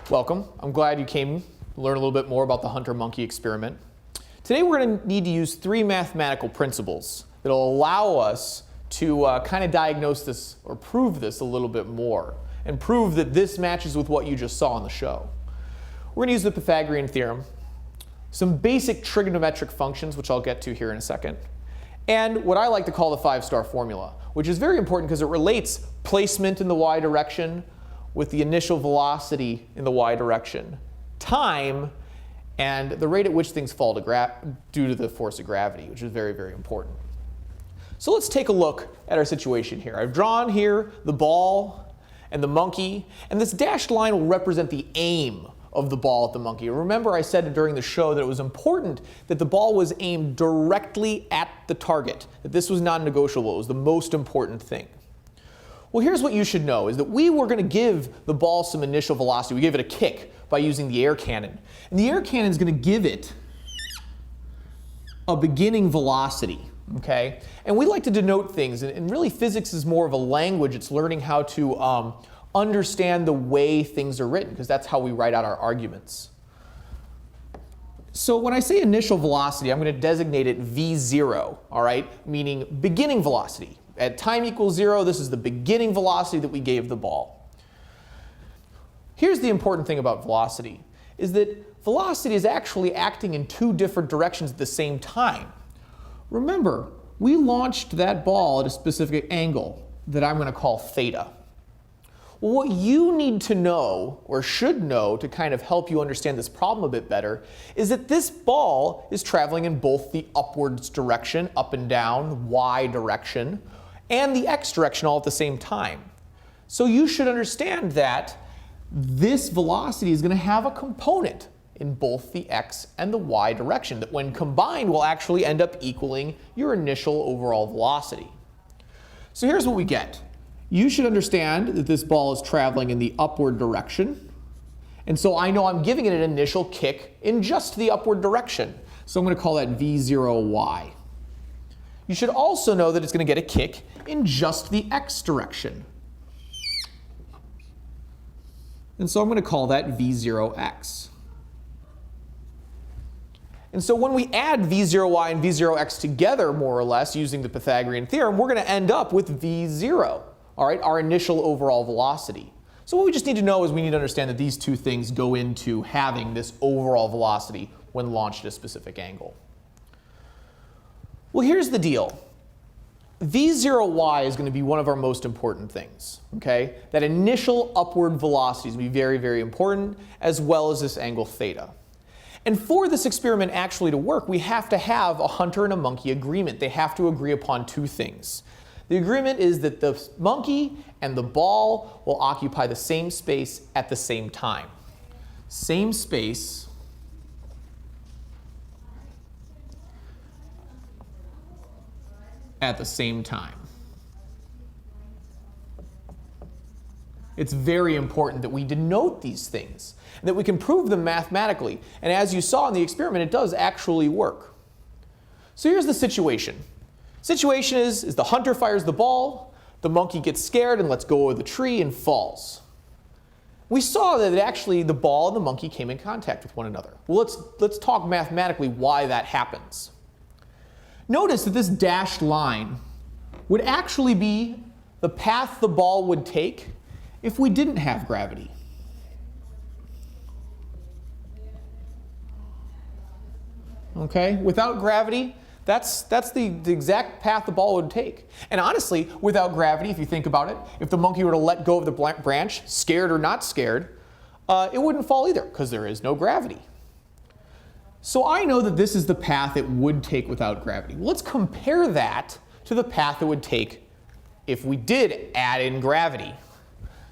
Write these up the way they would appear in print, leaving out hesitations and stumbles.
Welcome. I'm glad you came to learn a little bit more about the hunter-monkey experiment. Today we're going to need to use three mathematical principles that will allow us to kind of diagnose this or prove this a little bit more and prove that this matches with what you just saw on the show. We're going to use the Pythagorean Theorem, some basic trigonometric functions, which I'll get to here in a second, and what I like to call the 5-star formula, which is very important because it relates placement in the y direction with the initial velocity in the y direction, time, and the rate at which things fall due to the force of gravity, which is very, very important. So let's take a look at our situation here. I've drawn here the ball and the monkey, and this dashed line will represent the aim of the ball at the monkey. Remember, I said during the show that it was important that the ball was aimed directly at the target, that this was non-negotiable. It was the most important thing. Well, here's what you should know, is that we were going to give the ball some initial velocity. We gave it a kick by using the air cannon. And the air cannon is going to give it a beginning velocity, okay? And we like to denote things, and really physics is more of a language. It's learning how to understand the way things are written, because that's how we write out our arguments. So when I say initial velocity, I'm going to designate it v0, all right? Meaning beginning velocity. At time equals 0, this is the beginning velocity that we gave the ball. Here's the important thing about velocity, is that velocity is actually acting in two different directions at the same time. Remember, we launched that ball at a specific angle that I'm going to call theta. Well, what you need to know, or should know, to kind of help you understand this problem a bit better, is that this ball is traveling in both the upwards direction, up and down, y direction, and the x direction all at the same time. So you should understand that this velocity is going to have a component in both the x and the y direction that when combined will actually end up equaling your initial overall velocity. So here's what we get. You should understand that this ball is traveling in the upward direction. And so I know I'm giving it an initial kick in just the upward direction. So I'm going to call that v0y. You should also know that it's going to get a kick in just the x direction. And so I'm going to call that v0x. And so when we add v0y and v0x together, more or less, using the Pythagorean theorem, we're going to end up with v0, all right, our initial overall velocity. So what we just need to know is we need to understand that these two things go into having this overall velocity when launched at a specific angle. Well, here's the deal. v0y is going to be one of our most important things, okay? That initial upward velocity is going to be very, very important, as well as this angle theta. And for this experiment actually to work, we have to have a hunter and a monkey agreement. They have to agree upon two things. The agreement is that the monkey and the ball will occupy the same space at the same time. Same space at the same time. It's very important that we denote these things and that we can prove them mathematically. And as you saw in the experiment, it does actually work. So here's the situation. Situation is the hunter fires the ball, the monkey gets scared and lets go of the tree and falls. We saw that actually the ball and the monkey came in contact with one another. Well, let's talk mathematically why that happens. Notice that this dashed line would actually be the path the ball would take if we didn't have gravity. Okay, without gravity, that's the exact path the ball would take. And honestly, without gravity, if you think about it, if the monkey were to let go of the branch, scared or not scared, it wouldn't fall either because there is no gravity. So I know that this is the path it would take without gravity. Let's compare that to the path it would take if we did add in gravity.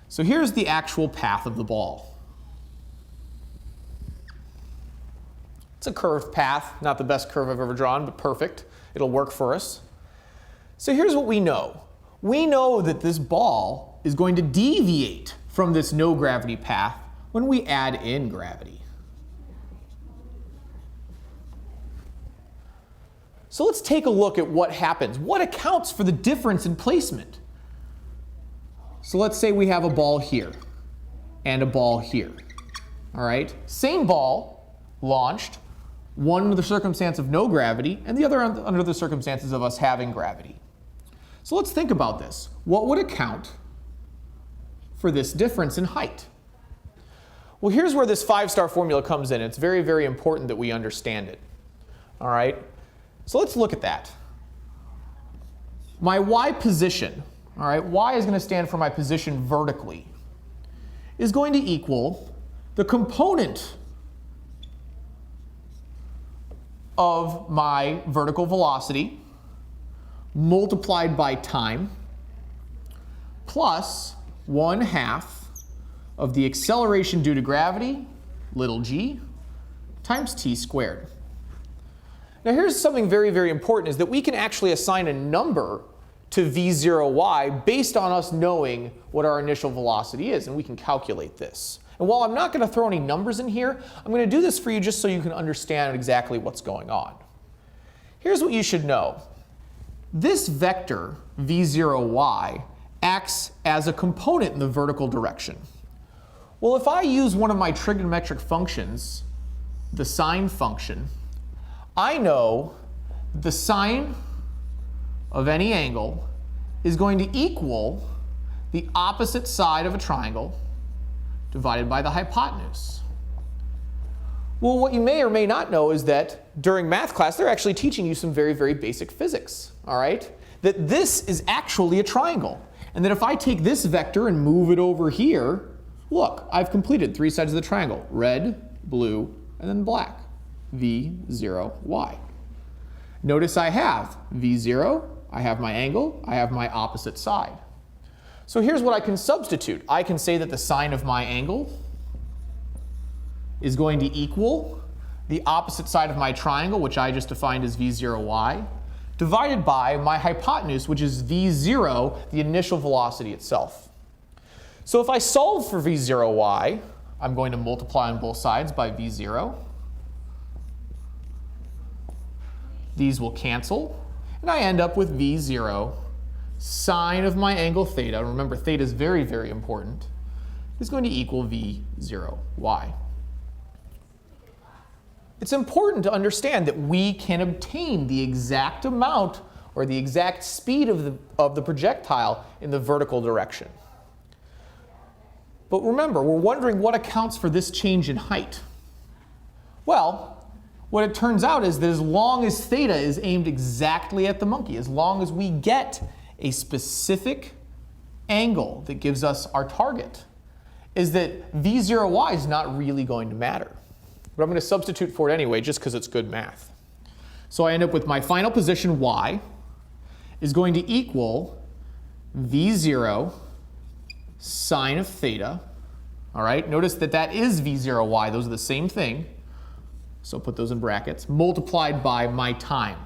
So here's the actual path of the ball. It's a curved path, not the best curve I've ever drawn, but perfect. It'll work for us. So here's what we know. We know that this ball is going to deviate from this no gravity path when we add in gravity. So let's take a look at what happens. What accounts for the difference in placement? So let's say we have a ball here and a ball here. all right? Same ball launched, one under the circumstance of no gravity, and the other under the circumstances of us having gravity. So let's think about this. What would account for this difference in height? Well, here's where this 5-star formula comes in. It's very, very important that we understand it. All right? So let's look at that. My y position, all right, y is going to stand for my position vertically, is going to equal the component of my vertical velocity multiplied by time plus 1/2 of the acceleration due to gravity, little g, times t squared. Now here's something very, very important, is that we can actually assign a number to v0y based on us knowing what our initial velocity is, and we can calculate this. And while I'm not going to throw any numbers in here, I'm going to do this for you just so you can understand exactly what's going on. Here's what you should know. This vector, v0y, acts as a component in the vertical direction. Well, if I use one of my trigonometric functions, the sine function, I know the sine of any angle is going to equal the opposite side of a triangle divided by the hypotenuse. Well, what you may or may not know is that during math class, they're actually teaching you some very, very basic physics, all right? That this is actually a triangle. And that if I take this vector and move it over here, look, I've completed 3 sides of the triangle: red, blue, and then black. v0y. Notice I have v0, I have my angle, I have my opposite side. So here's what I can substitute. I can say that the sine of my angle is going to equal the opposite side of my triangle, which I just defined as v0y, divided by my hypotenuse, which is v0, the initial velocity itself. So if I solve for v0y, I'm going to multiply on both sides by v0. These will cancel, and I end up with v0 sine of my angle theta. Remember, theta is very, very important. Is going to equal v0y. It's important to understand that we can obtain the exact amount or the exact speed of the projectile in the vertical direction. But remember, we're wondering what accounts for this change in height. Well, what it turns out is that as long as theta is aimed exactly at the monkey, as long as we get a specific angle that gives us our target, is that v0y is not really going to matter. But I'm going to substitute for it anyway, just because it's good math. So I end up with my final position, y, is going to equal v0 sine of theta. All right, notice that that is v0y. Those are the same thing. So put those in brackets, multiplied by my time.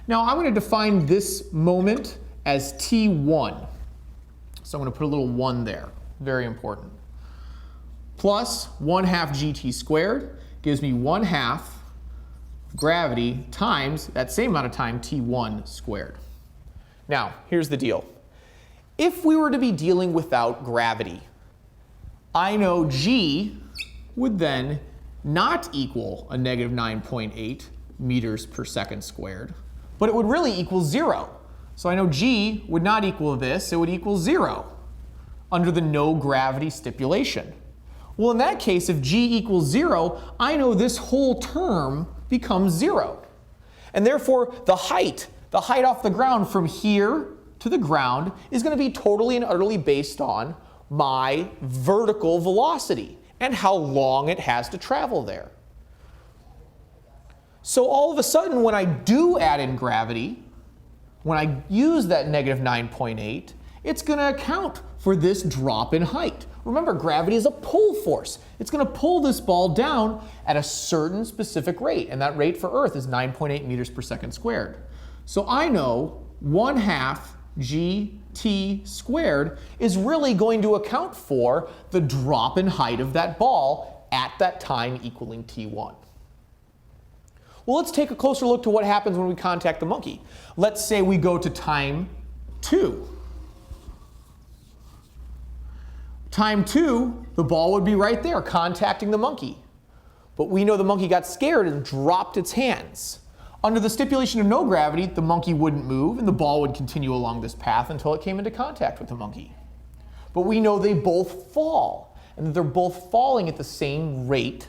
Now I'm going to define this moment as t1. So I'm going to put a little 1 there. Very important. Plus 1/2 gt squared gives me 1/2 gravity times that same amount of time, t1 squared. Now, here's the deal. If we were to be dealing without gravity, I know g would then not equal a negative 9.8 meters per second squared, but it would really equal 0. So I know g would not equal this, it would equal 0 under the no gravity stipulation. Well, in that case, if g equals 0, I know this whole term becomes 0. And therefore, the height off the ground from here to the ground is going to be totally and utterly based on my vertical velocity and how long it has to travel there. So all of a sudden, when I do add in gravity, when I use that negative 9.8, it's going to account for this drop in height. Remember, gravity is a pull force. It's going to pull this ball down at a certain specific rate, and that rate for Earth is 9.8 meters per second squared. So I know 1/2 gt squared is really going to account for the drop in height of that ball at that time equaling t1. Well, let's take a closer look to what happens when we contact the monkey. Let's say we go to time 2. Time 2, the ball would be right there contacting the monkey. But we know the monkey got scared and dropped its hands. Under the stipulation of no gravity, the monkey wouldn't move and the ball would continue along this path until it came into contact with the monkey. But we know they both fall, and that they're both falling at the same rate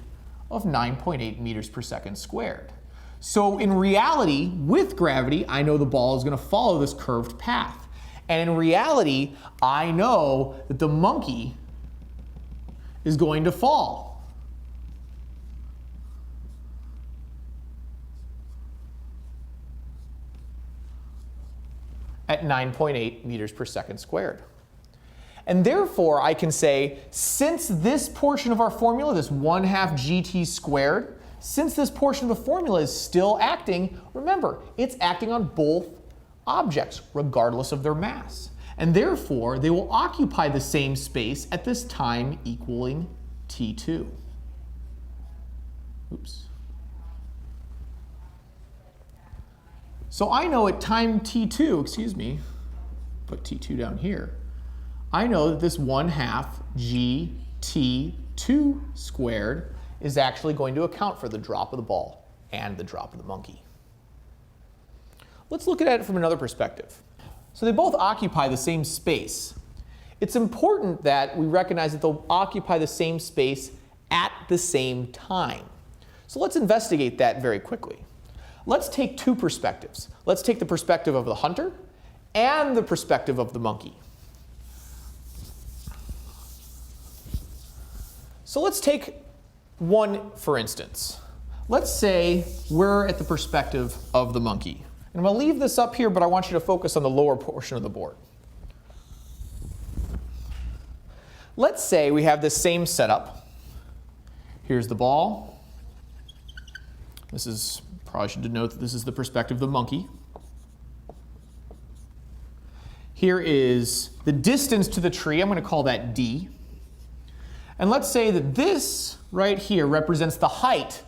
of 9.8 meters per second squared. So in reality, with gravity, I know the ball is going to follow this curved path. And in reality, I know that the monkey is going to fall. At 9.8 meters per second squared. And therefore, I can say, since this portion of our formula, this 1/2 gt squared, since this portion of the formula is still acting, remember, it's acting on both objects, regardless of their mass. And therefore, they will occupy the same space at this time equaling t2. Oops. So I know at time t2, excuse me, put t2 down here, I know that this 1/2 gt2 squared is actually going to account for the drop of the ball and the drop of the monkey. Let's look at it from another perspective. So they both occupy the same space. It's important that we recognize that they'll occupy the same space at the same time. So let's investigate that very quickly. Let's take two perspectives. Let's take the perspective of the hunter and the perspective of the monkey. So let's take one for instance. Let's say we're at the perspective of the monkey. And I'm going to leave this up here, but I want you to focus on the lower portion of the board. Let's say we have this same setup. Here's the ball. This is, probably should denote that this is the perspective of the monkey. Here is the distance to the tree. I'm going to call that d. And let's say that this right here represents the height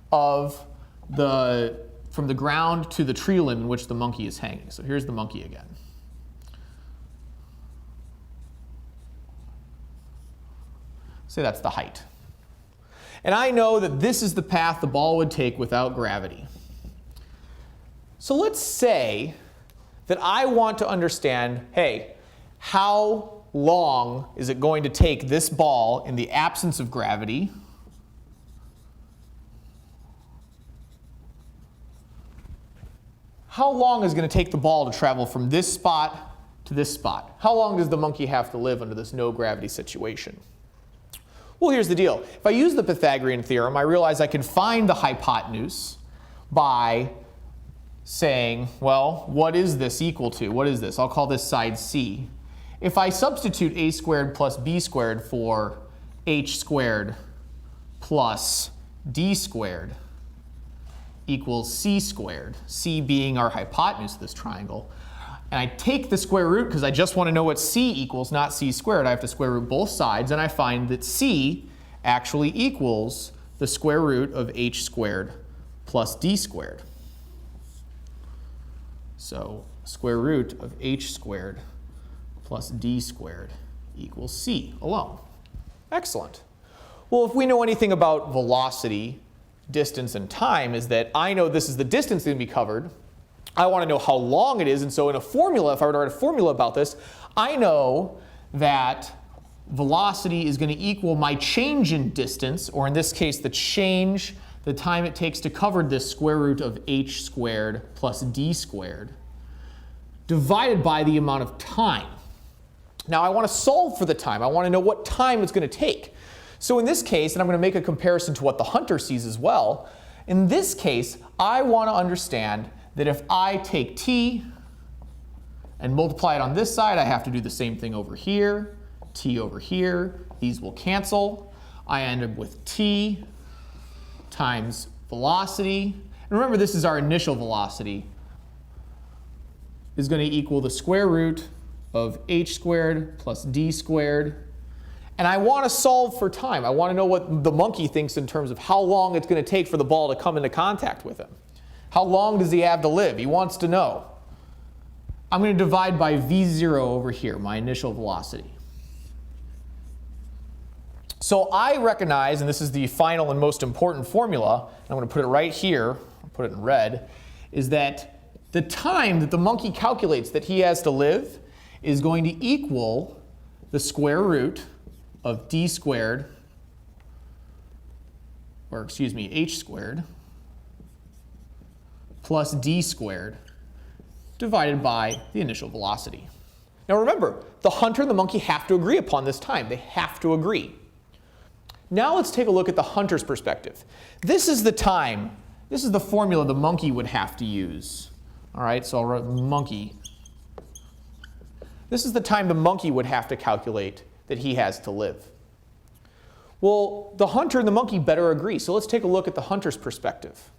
of from the ground to the tree limb in which the monkey is hanging. So here's the monkey again. Say that's the height. And I know that this is the path the ball would take without gravity. So let's say that I want to understand, hey, how long is it going to take this ball in the absence of gravity how long is it going to take the ball to travel from this spot to this spot? How long does the monkey have to live under this no gravity situation? Well, here's the deal. If I use the Pythagorean theorem, I realize I can find the hypotenuse by saying, well, what is this equal to? What is this? I'll call this side C. If I substitute a squared plus b squared for h squared plus d squared equals c squared, c being our hypotenuse of this triangle, and I take the square root because I just want to know what c equals, not c squared. I have to square root both sides, and I find that c actually equals the square root of h squared plus d squared. So square root of h squared plus d squared equals c alone. Excellent. Well, if we know anything about velocity, distance, and time, is that I know this is the distance that can be covered. I want to know how long it is, and so in a formula, if I were to write a formula about this, I know that velocity is going to equal my change in distance, or in this case, the time it takes to cover this square root of h squared plus d squared, divided by the amount of time. Now I want to solve for the time. I want to know what time it's going to take. So in this case, and I'm going to make a comparison to what the hunter sees as well, in this case, I want to understand that if I take t and multiply it on this side, I have to do the same thing over here, t over here. These will cancel. I end up with t times velocity. And remember, this is our initial velocity, is going to equal the square root of h squared plus d squared. And I want to solve for time. I want to know what the monkey thinks in terms of how long it's going to take for the ball to come into contact with him. How long does he have to live? He wants to know. I'm going to divide by v0 over here, my initial velocity. So I recognize, and this is the final and most important formula, and I'm going to put it right here, I'll put it in red, is that the time that the monkey calculates that he has to live is going to equal the square root of d squared, or excuse me, h squared, plus d squared divided by the initial velocity. Now remember, the hunter and the monkey have to agree upon this time. They have to agree. Now let's take a look at the hunter's perspective. This is the time, this is the formula the monkey would have to use. All right, so I'll write monkey. This is the time the monkey would have to calculate that he has to live. Well, the hunter and the monkey better agree, so let's take a look at the hunter's perspective.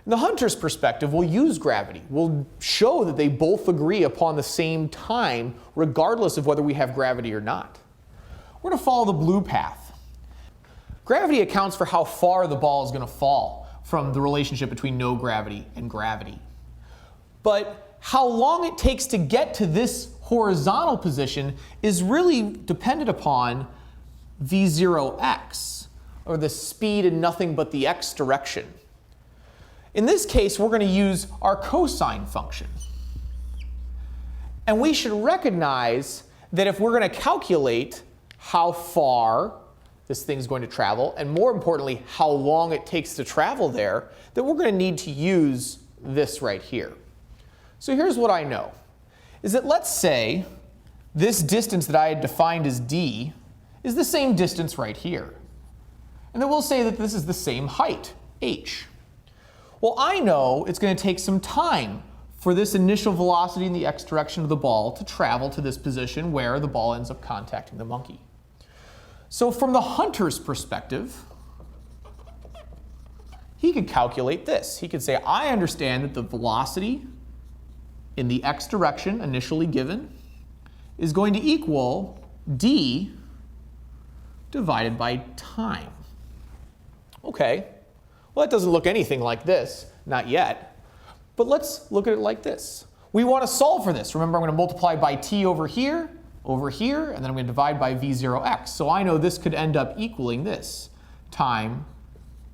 In the hunter's perspective, we'll use gravity. We'll show that they both agree upon the same time, regardless of whether we have gravity or not. We're going to follow the blue path. Gravity accounts for how far the ball is going to fall from the relationship between no gravity and gravity. But how long it takes to get to this horizontal position is really dependent upon v0x, or the speed in nothing but the x direction. In this case, we're going to use our cosine function. And we should recognize that if we're going to calculate how far this thing's going to travel, and more importantly, how long it takes to travel there, that we're going to need to use this right here. So here's what I know, is that let's say this distance that I had defined as d is the same distance right here. And then we'll say that this is the same height, h. Well, I know it's going to take some time for this initial velocity in the x direction of the ball to travel to this position where the ball ends up contacting the monkey. So from the hunter's perspective, he could calculate this. He could say, I understand that the velocity in the x direction initially given is going to equal d divided by time. Okay, well, that doesn't look anything like this, not yet. But let's look at it like this. We want to solve for this. Remember, I'm going to multiply by t over here, and then I'm going to divide by v0x. So I know this could end up equaling this. Time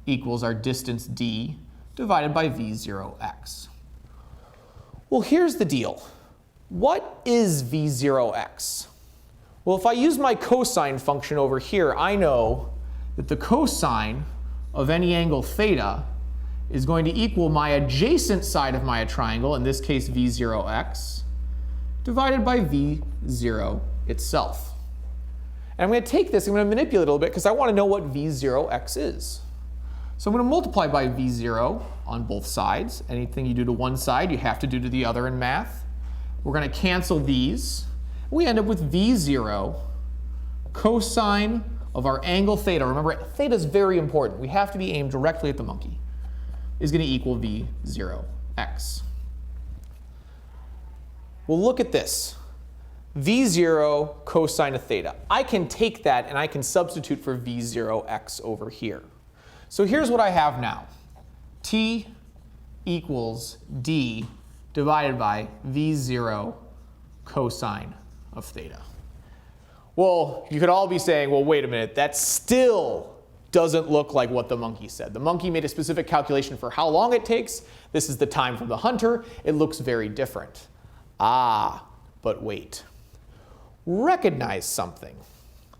equals our distance d divided by v0x. Well, here's the deal. What is v0x? Well, if I use my cosine function over here, I know that the cosine of any angle theta is going to equal my adjacent side of my triangle, in this case v0x, divided by v0 itself. And I'm going to take this, I'm going to manipulate it a little bit because I want to know what v0x is. So I'm going to multiply by v0 on both sides. Anything you do to one side, you have to do to the other in math. We're going to cancel these. We end up with v0 cosine of our angle theta. Remember, theta is very important. We have to be aimed directly at the monkey. Is going to equal v0x. Well, look at this. v0 cosine of theta. I can take that and I can substitute for v0x over here. So here's what I have now. T equals d divided by v0 cosine of theta. Well, you could all be saying, well, wait a minute, that still doesn't look like what the monkey said. The monkey made a specific calculation for how long it takes. This is the time from the hunter. It looks very different. Ah, but wait. Recognize something.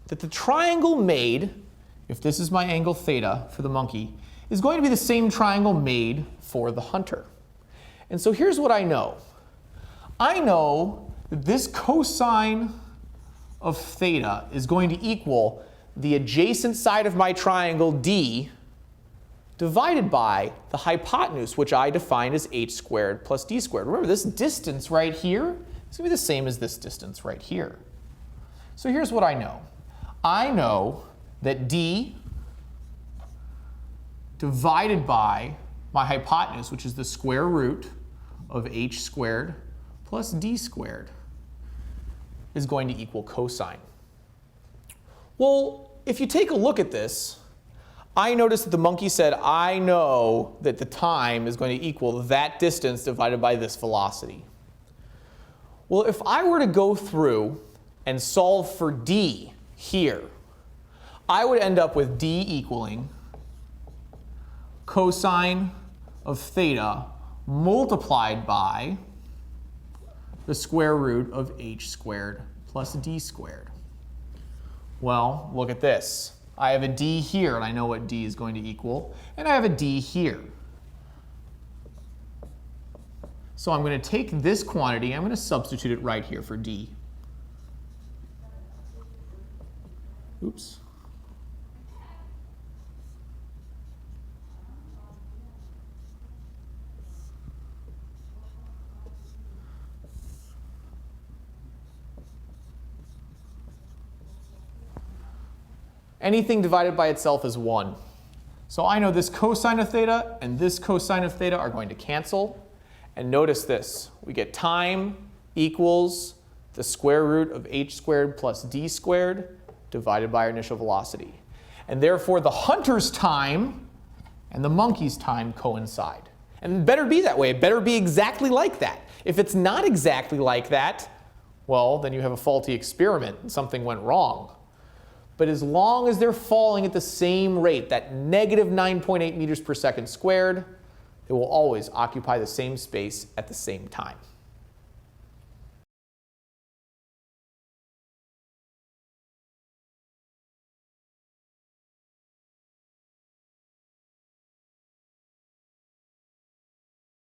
That the triangle made, if this is my angle theta for the monkey, is going to be the same triangle made for the hunter. And so here's what I know. I know that this cosine of theta is going to equal the adjacent side of my triangle d divided by the hypotenuse, which I define as h squared plus d squared. Remember, this distance right here is going to be the same as this distance right here. So here's what I know. I know that d divided by my hypotenuse, which is the square root of h squared plus d squared, is going to equal cosine. Well, if you take a look at this, I notice that the monkey said, I know that the time is going to equal that distance divided by this velocity. Well, if I were to go through and solve for d here, I would end up with d equaling cosine of theta multiplied by the square root of h squared plus d squared. Well, look at this. I have a d here, and I know what d is going to equal, and I have a d here. So I'm going to take this quantity, I'm going to substitute it right here for d. Oops. Anything divided by itself is 1. So I know this cosine of theta and this cosine of theta are going to cancel. And notice this. We get time equals the square root of h squared plus d squared divided by our initial velocity. And therefore, the hunter's time and the monkey's time coincide. And it better be that way. It better be exactly like that. If it's not exactly like that, well, then you have a faulty experiment and something went wrong. But as long as they're falling at the same rate, that negative 9.8 meters per second squared, they will always occupy the same space at the same time.